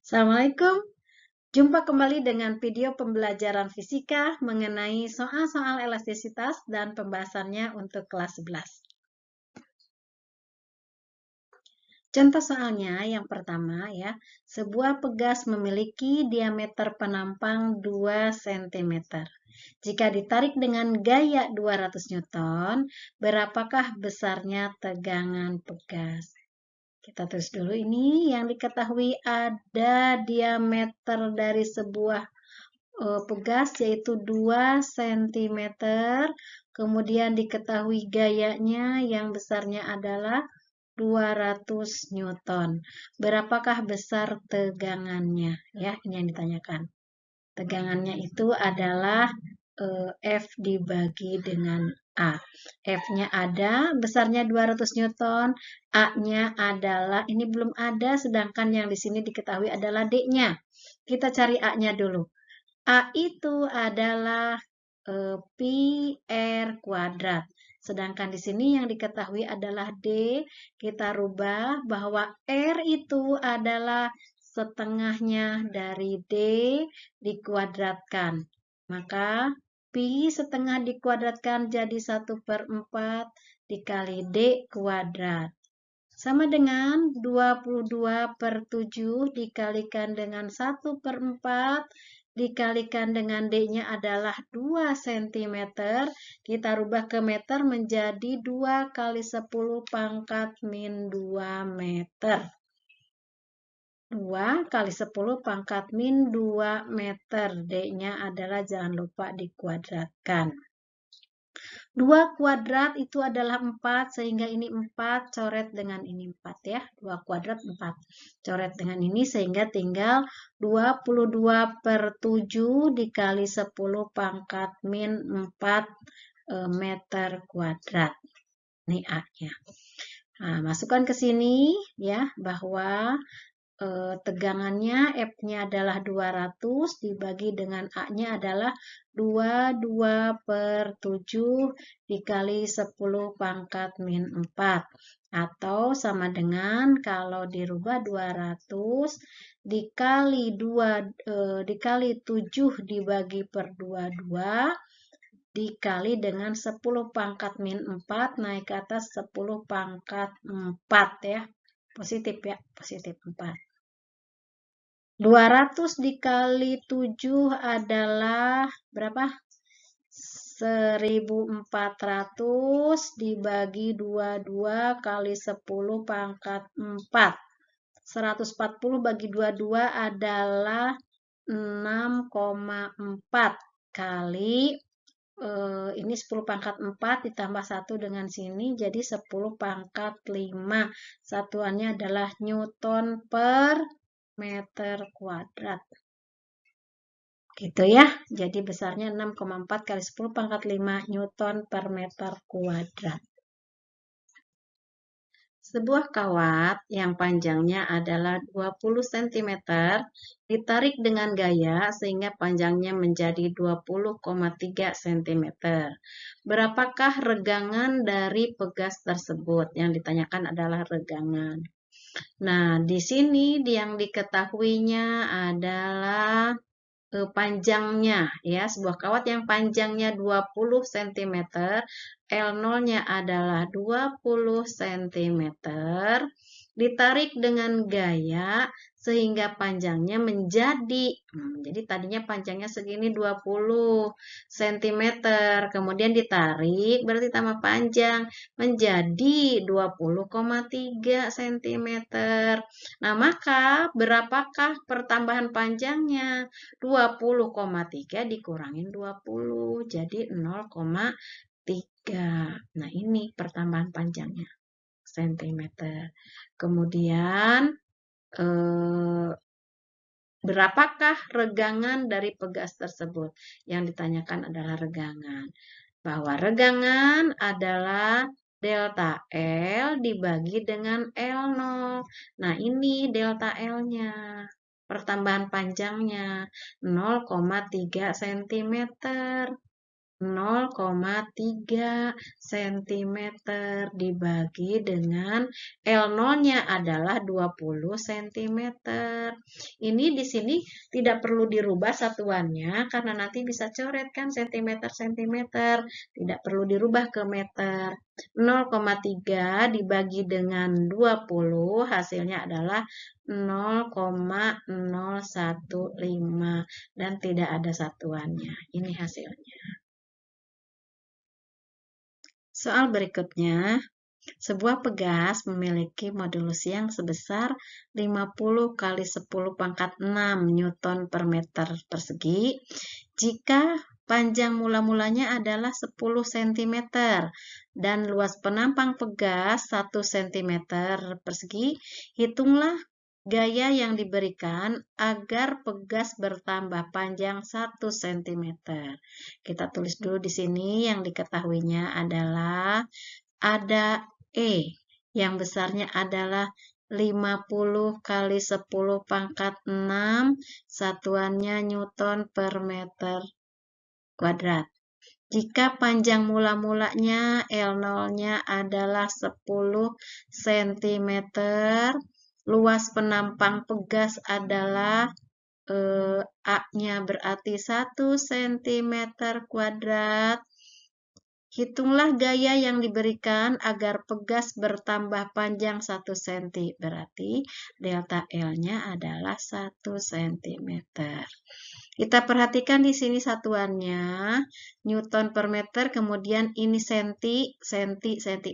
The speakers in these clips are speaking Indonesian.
Assalamualaikum. Jumpa kembali dengan video pembelajaran fisika mengenai soal-soal elastisitas dan pembahasannya untuk kelas 11. Contoh soalnya yang pertama ya, sebuah pegas memiliki diameter penampang 2 cm. Jika ditarik dengan gaya 200 Newton, berapakah besarnya tegangan pegas? Kita tulis dulu ini yang diketahui ada diameter dari sebuah pegas yaitu 2 cm. Kemudian diketahui gayanya yang besarnya adalah 200 Newton. Berapakah besar tegangannya? Ya, ini yang ditanyakan. Tegangannya itu adalah F dibagi dengan A. F-nya ada, besarnya 200 Newton, A-nya adalah, ini belum ada, sedangkan yang di sini diketahui adalah D-nya. Kita cari A-nya dulu. A itu adalah pi R kuadrat. Sedangkan di sini yang diketahui adalah D, kita rubah bahwa R itu adalah setengahnya dari D dikuadratkan. Maka pi setengah dikuadratkan jadi 1/4 dikali D kuadrat. Sama dengan 22/7 dikalikan dengan 1/4 dikalikan dengan D-nya adalah 2 cm. Kita rubah ke meter menjadi 2 kali 10 pangkat min 2 meter. 2 kali 10 pangkat min 2 meter. D-nya adalah jangan lupa dikuadratkan. 2 kuadrat itu adalah 4, sehingga ini 4, coret dengan ini 4 ya. 2 kuadrat 4. Coret dengan ini sehingga tinggal 22/7 dikali 10 pangkat min 4 meter kuadrat. Ini A-nya. Nah, masukkan ke sini ya bahwa tegangannya F-nya adalah 200 dibagi dengan A-nya adalah 22/7 dikali 10 pangkat min 4. Atau sama dengan kalau dirubah 200 dikali 7 dibagi per 22 dikali dengan 10 pangkat min 4 naik ke atas 10 pangkat 4 ya. Positif ya, positif 4. 200 dikali 7 adalah berapa? 1400 dibagi 22 kali 10 pangkat 4. 140 bagi 22 adalah 6,4 kali ini 10 pangkat 4 ditambah 1 dengan sini jadi 10 pangkat 5. Satuannya adalah Newton per meter kuadrat. Gitu ya. Jadi besarnya 6,4 kali 10 pangkat 5 Newton per meter kuadrat. Sebuah kawat yang panjangnya adalah 20 cm ditarik dengan gaya sehingga panjangnya menjadi 20,3 cm. Berapakah regangan dari pegas tersebut? Yang ditanyakan adalah regangan. Nah, di sini yang diketahuinya adalah panjangnya ya, sebuah kawat yang panjangnya 20 cm, L0-nya adalah 20 cm, ditarik dengan gaya sehingga panjangnya menjadi, jadi tadinya panjangnya segini 20 cm, kemudian ditarik berarti tambah panjang menjadi 20,3 cm. Nah, maka berapakah pertambahan panjangnya? 20,3 dikurangin 20, jadi 0,3. Nah, ini pertambahan panjangnya, cm. Kemudian, berapakah regangan dari pegas tersebut? Yang ditanyakan adalah regangan. Bahwa regangan adalah delta L dibagi dengan L0. Nah, ini delta L-nya. Pertambahan panjangnya 0,3 cm. 0,3 cm dibagi dengan L0-nya adalah 20 cm. Ini di sini tidak perlu dirubah satuannya karena nanti bisa coret kan cm. Tidak perlu dirubah ke meter. 0,3 dibagi dengan 20 hasilnya adalah 0,015 dan tidak ada satuannya. Ini hasilnya. Soal berikutnya, sebuah pegas memiliki modulus yang sebesar 50 kali 10 pangkat 6 Newton per meter persegi jika panjang mula-mulanya adalah 10 cm dan luas penampang pegas 1 cm persegi. Hitunglah gaya yang diberikan agar pegas bertambah panjang 1 cm. Kita tulis dulu di sini yang diketahuinya adalah ada E yang besarnya adalah 50 kali 10 pangkat 6, satuannya Newton per meter kuadrat. Jika panjang mula-mulanya L0-nya adalah 10 cm, luas penampang pegas adalah A-nya berarti 1 cm kuadrat. Hitunglah gaya yang diberikan agar pegas bertambah panjang 1 cm. Berarti delta L-nya adalah 1 cm. Kita perhatikan di sini satuannya, Newton per meter, kemudian ini senti.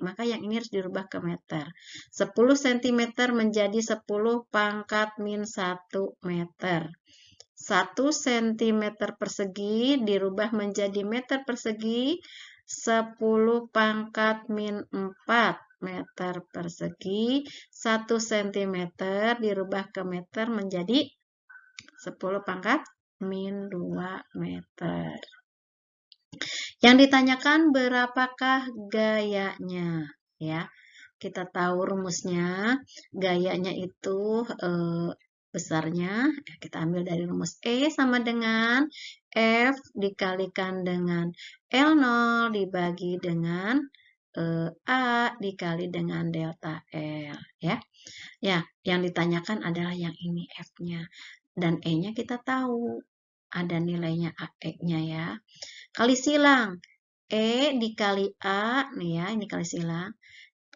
Maka yang ini harus dirubah ke meter. 10 cm menjadi 10 pangkat min 1 meter. 1 cm persegi dirubah menjadi meter persegi, 10 pangkat min 4 meter persegi, 1 cm dirubah ke meter menjadi 10 pangkat min 2 meter. Yang ditanyakan berapakah gayanya? Ya, kita tahu rumusnya. Gayanya itu besarnya, kita ambil dari rumus E sama dengan F dikalikan dengan L0 dibagi dengan A dikali dengan delta L. Ya, yang ditanyakan adalah yang ini F-nya. Dan E-nya kita tahu. Ada nilainya E-nya ya. Kali silang. E dikali A, nih ya, ini kali silang.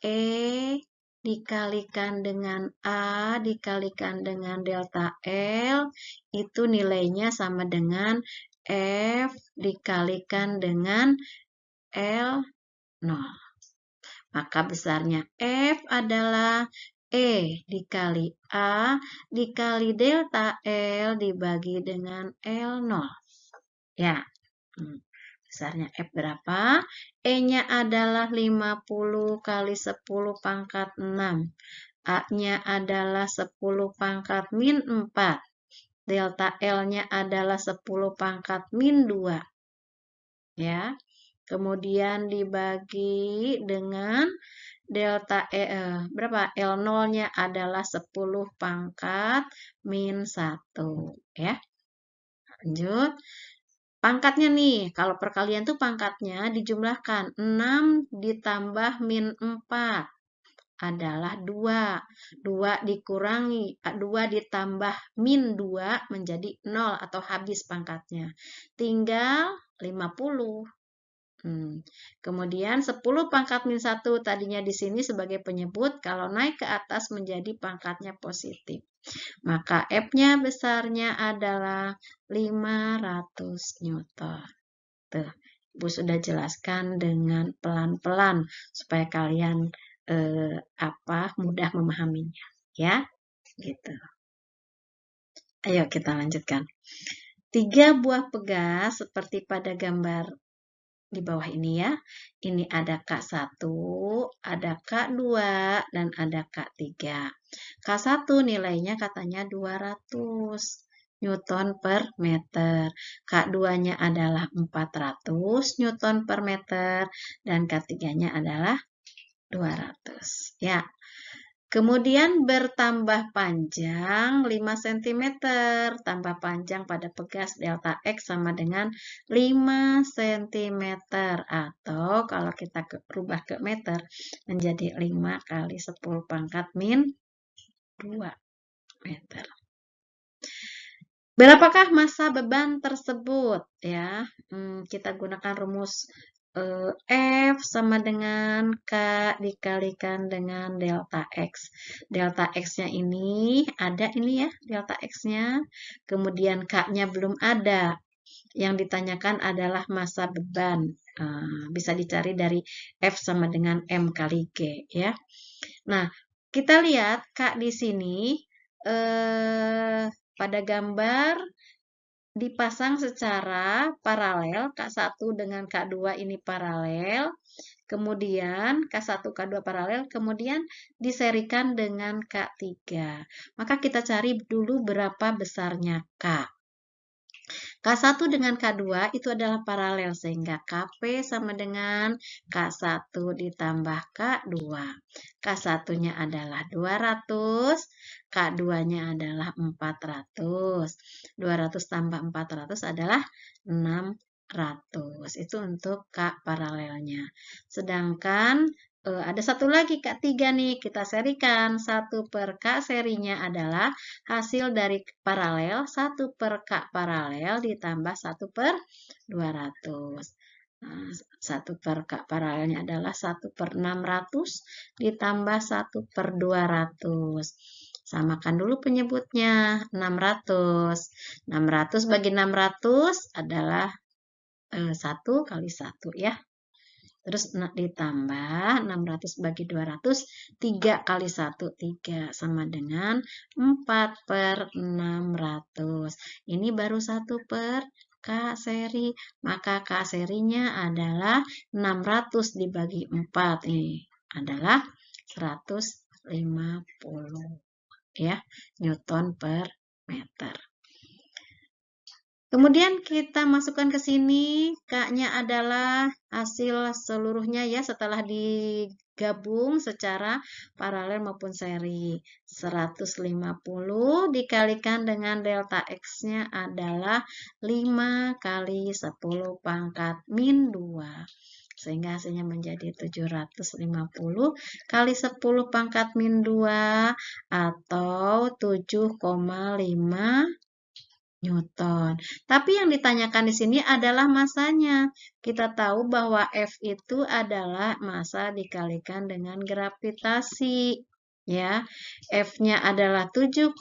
E dikalikan dengan A dikalikan dengan delta L, itu nilainya sama dengan F dikalikan dengan L0. Maka besarnya F adalah E dikali A dikali delta L dibagi dengan L0. Ya, besarnya F berapa? E-nya adalah 50 kali 10 pangkat 6. A-nya adalah 10 pangkat min 4. Delta L-nya adalah 10 pangkat min 2. Ya, kemudian dibagi dengan delta berapa? L0-nya adalah 10 pangkat min 1. Ya, lanjut. Pangkatnya nih, kalau perkalian tuh pangkatnya dijumlahkan. 6 ditambah min 4 adalah 2. 2 dikurangi, 2 ditambah min 2 menjadi 0 atau habis pangkatnya. Tinggal 50. Kemudian 10 pangkat min 1 tadinya di sini sebagai penyebut, kalau naik ke atas menjadi pangkatnya positif. Maka F-nya besarnya adalah 500 Newton. Tuh, Ibu sudah jelaskan dengan pelan-pelan supaya kalian mudah memahaminya, ya. Gitu. Ayo kita lanjutkan. 3 buah pegas seperti pada gambar di bawah ini ya. Ini ada K1, ada K2, dan ada K3. K1 nilainya katanya 200 Newton per meter. K2-nya adalah 400 Newton per meter. Dan K3-nya adalah 200. Ya. Kemudian bertambah panjang 5 cm, tambah panjang pada pegas delta X sama dengan 5 cm. Atau kalau kita rubah ke meter, menjadi 5 kali 10 pangkat min 2 meter. Berapakah massa beban tersebut? Ya, kita gunakan rumus F sama dengan K dikalikan dengan delta X. Delta X-nya ini ada ini ya, delta X-nya. Kemudian K-nya belum ada. Yang ditanyakan adalah massa beban. Bisa dicari dari F sama dengan M kali G ya. Nah, kita lihat K di sini pada gambar dipasang secara paralel, K1 dengan K2 ini paralel, kemudian K1, K2 paralel, kemudian diserikan dengan K3. Maka kita cari dulu berapa besarnya K. K1 dengan K2 itu adalah paralel, sehingga Kp sama dengan K1 ditambah K2. K1-nya adalah 200, K2-nya adalah 400. 200 tambah 400 adalah 600. Itu untuk K paralelnya. Sedangkan ada satu lagi K3 nih, kita serikan. 1 per K serinya adalah hasil dari paralel 1 per K paralel ditambah 1 per 200. 1 per K paralelnya adalah 1 per 600 ditambah 1 per 200. Samakan dulu penyebutnya, 600. 600 bagi 600 adalah 1 kali 1 ya. Terus ditambah 600 bagi 200, 3 kali 1, 3 sama dengan 4 per 600. Ini baru 1 per K seri, maka K serinya adalah 600 dibagi 4. Ini adalah 150 ya, Newton per meter. Kemudian kita masukkan ke sini, K-nya adalah hasil seluruhnya ya setelah digabung secara paralel maupun seri. 150 dikalikan dengan delta X-nya adalah 5 kali 10 pangkat min 2. Sehingga hasilnya menjadi 750 kali 10 pangkat min 2 atau 7,5 Newton. Tapi yang ditanyakan di sini adalah massanya. Kita tahu bahwa F itu adalah massa dikalikan dengan gravitasi. Ya, F-nya adalah 7,5,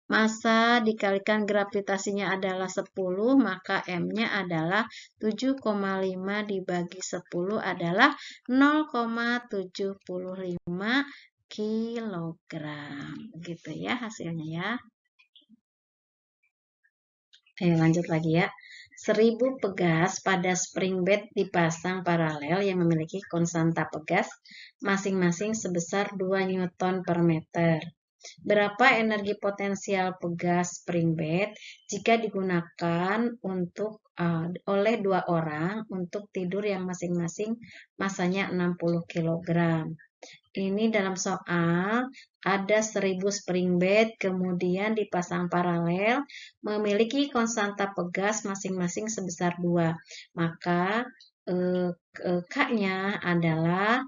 massa dikalikan gravitasinya adalah 10, maka M-nya adalah 7,5 dibagi 10 adalah 0,75 kilogram. Begitu ya hasilnya ya. Ayo lanjut lagi ya. 1000 pegas pada spring bed dipasang paralel yang memiliki konstanta pegas masing-masing sebesar 2 Newton per meter. Berapa energi potensial pegas spring bed jika digunakan untuk oleh 2 orang untuk tidur yang masing-masing masanya 60 kg. Ini dalam soal ada 1000 spring bed kemudian dipasang paralel memiliki konstanta pegas masing-masing sebesar 2. Maka K-nya adalah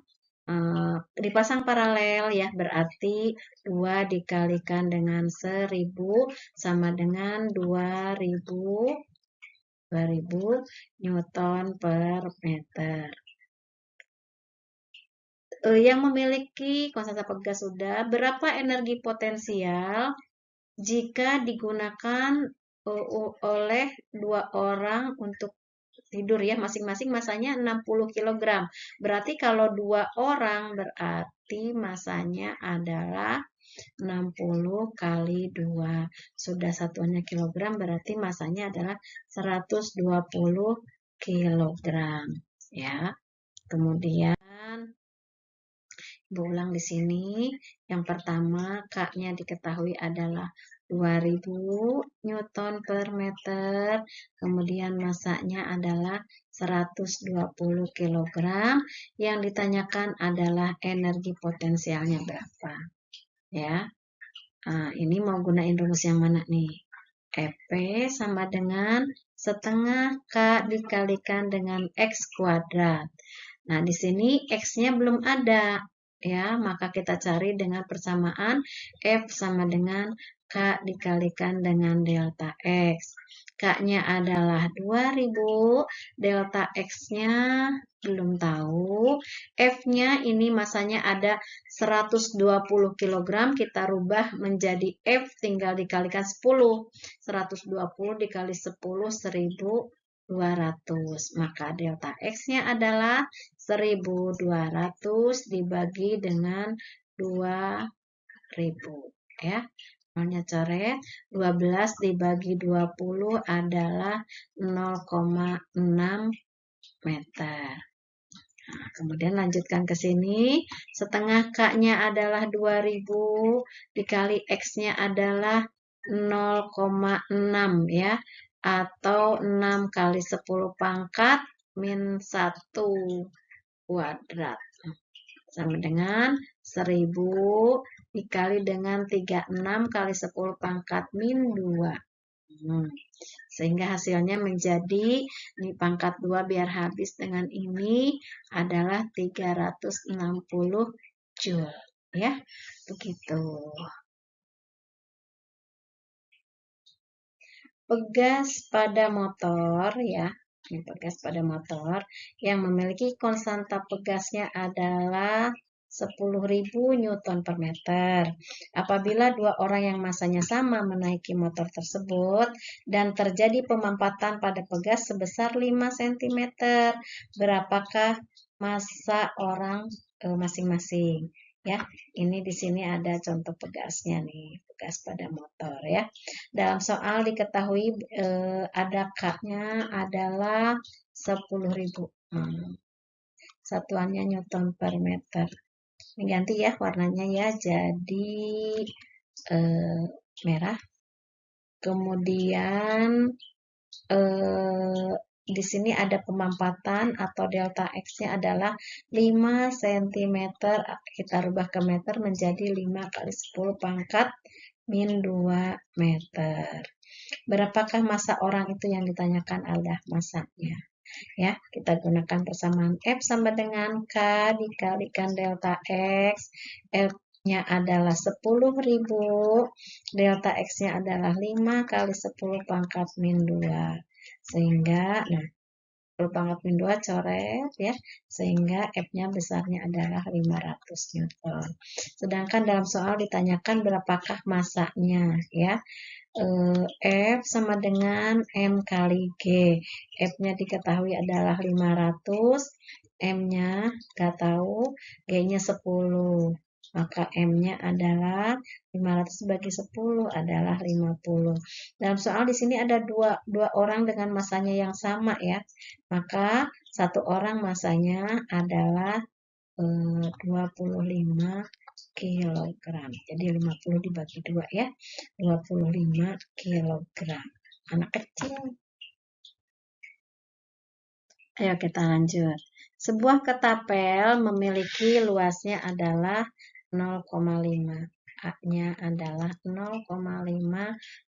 dipasang paralel ya, berarti 2 dikalikan dengan 1000 sama dengan 2000 Newton per meter. Yang memiliki konstanta pegas sudah, berapa energi potensial jika digunakan oleh 2 orang untuk tidur ya, masing-masing masanya 60 kg. Berarti kalau 2 orang berarti masanya adalah 60 kali 2. Sudah satuannya kilogram berarti masanya adalah 120 kg ya. Kemudian Ibu ulang di sini. Yang pertama, K-nya diketahui adalah 2000 Newton per meter, kemudian masanya adalah 120 kg. Yang ditanyakan adalah energi potensialnya berapa. Ya. Nah, ini mau gunain rumus yang mana nih? EP sama dengan setengah K dikalikan dengan X kuadrat. Nah, di sini X-nya belum ada. Ya, maka kita cari dengan persamaan F sama dengan K dikalikan dengan delta X. K-nya adalah 2000, delta X-nya belum tahu. F-nya ini masanya ada 120 kg, kita rubah menjadi F tinggal dikalikan 10. 120 dikali 10, 1200. Maka delta X-nya adalah 1200 dibagi dengan 2000. Ya. Nolnya coret, 12 dibagi 20 adalah 0,6 meter. Nah, kemudian lanjutkan ke sini, setengah K-nya adalah 2000, dikali X-nya adalah 0,6 ya, atau 6 kali 10 pangkat min 1 kuadrat. Sama dengan 1000 dikali dengan 36 kali 10 pangkat min 2. Sehingga hasilnya menjadi, ini pangkat 2 biar habis dengan ini, adalah 360 Joule. Ya, begitu. Pegas pada motor, ya. Ini pegas pada motor yang memiliki konstanta pegasnya adalah 10.000 Newton per meter. Apabila dua orang yang masanya sama menaiki motor tersebut dan terjadi pemampatan pada pegas sebesar 5 cm, berapakah massa orang masing-masing? Ya, ini di sini ada contoh pegasnya nih, pegas pada motor ya. Dalam soal diketahui ada K-nya adalah 10.000. Satuannya Newton per meter. Ini ganti ya warnanya ya, jadi merah. Kemudian di sini ada pemampatan atau delta X-nya adalah 5 cm. Kita rubah ke meter menjadi 5 kali 10 pangkat min 2 meter. Berapakah massa orang itu yang ditanyakan adalah massanya. Ya, kita gunakan persamaan F sama dengan K dikalikan delta X. F-nya adalah 10.000, delta X-nya adalah 5 kali 10 pangkat min 2. Sehingga, nah, 10 pangkat min 2 coret ya, sehingga F-nya besarnya adalah 500 Newton. Sedangkan dalam soal ditanyakan berapakah massanya ya. F sama dengan M kali G. F-nya diketahui adalah 500, M-nya nggak tahu, G-nya 10. Maka M-nya adalah 500 bagi 10 adalah 50. Dalam soal di sini ada dua orang dengan masanya yang sama ya. Maka satu orang masanya adalah 25 kilogram. Jadi 50 dibagi 2 ya. 25 kilogram. Anak kecil. Ayo kita lanjut. Sebuah ketapel memiliki luasnya adalah 0,5. A-nya adalah 0,5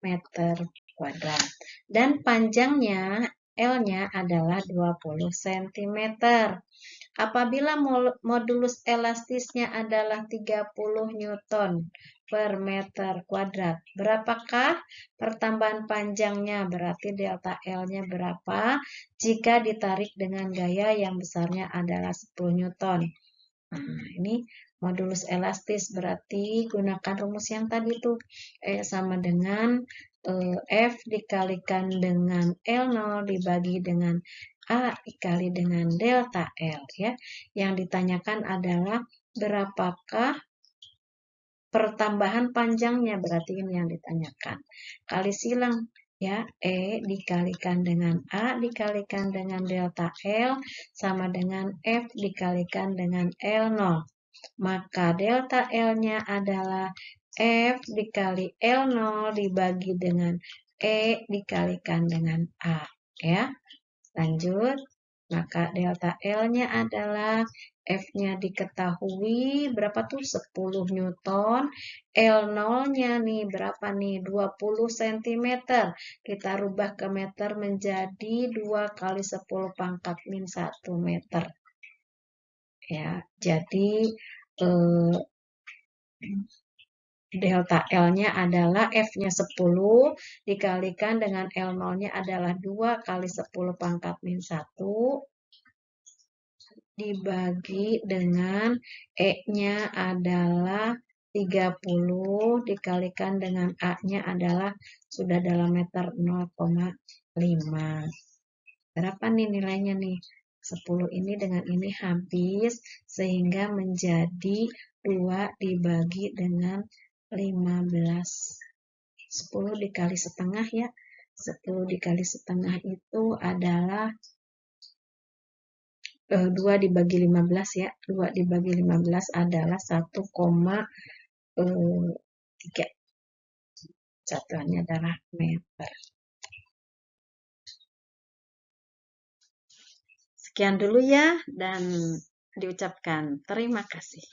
meter kuadrat. Dan panjangnya L-nya adalah 20 cm. Apabila modulus elastisnya adalah 30 Newton per meter kuadrat, berapakah pertambahan panjangnya? Berarti delta L-nya berapa jika ditarik dengan gaya yang besarnya adalah 10 Newton. Nah, ini modulus elastis berarti gunakan rumus yang tadi tuh. Sama dengan F dikalikan dengan L0 dibagi dengan A dikali dengan delta L ya. Yang ditanyakan adalah berapakah pertambahan panjangnya, berarti ini yang ditanyakan. Kali silang ya, E dikalikan dengan A dikalikan dengan delta L sama dengan F dikalikan dengan L0. Maka delta L-nya adalah F dikali L0 dibagi dengan E dikalikan dengan A. Ya, lanjut. Maka delta L-nya adalah F-nya diketahui berapa tuh? 10 Newton. L0-nya nih berapa nih? 20 cm. Kita rubah ke meter menjadi 2 kali 10 pangkat min 1 meter. Ya, jadi delta L-nya adalah F-nya 10 dikalikan dengan L0-nya adalah 2 kali 10 pangkat min 1 dibagi dengan E-nya adalah 30 dikalikan dengan A-nya adalah sudah dalam meter 0,5. Berapa nih nilainya nih? 10 ini dengan ini habis sehingga menjadi 2 dibagi dengan 15. 10 dikali setengah ya. 10 dikali setengah itu adalah 2 dibagi 15 ya. 2 dibagi 15 adalah 1,3. Satuannya adalah meter. Sekian dulu ya dan diucapkan terima kasih.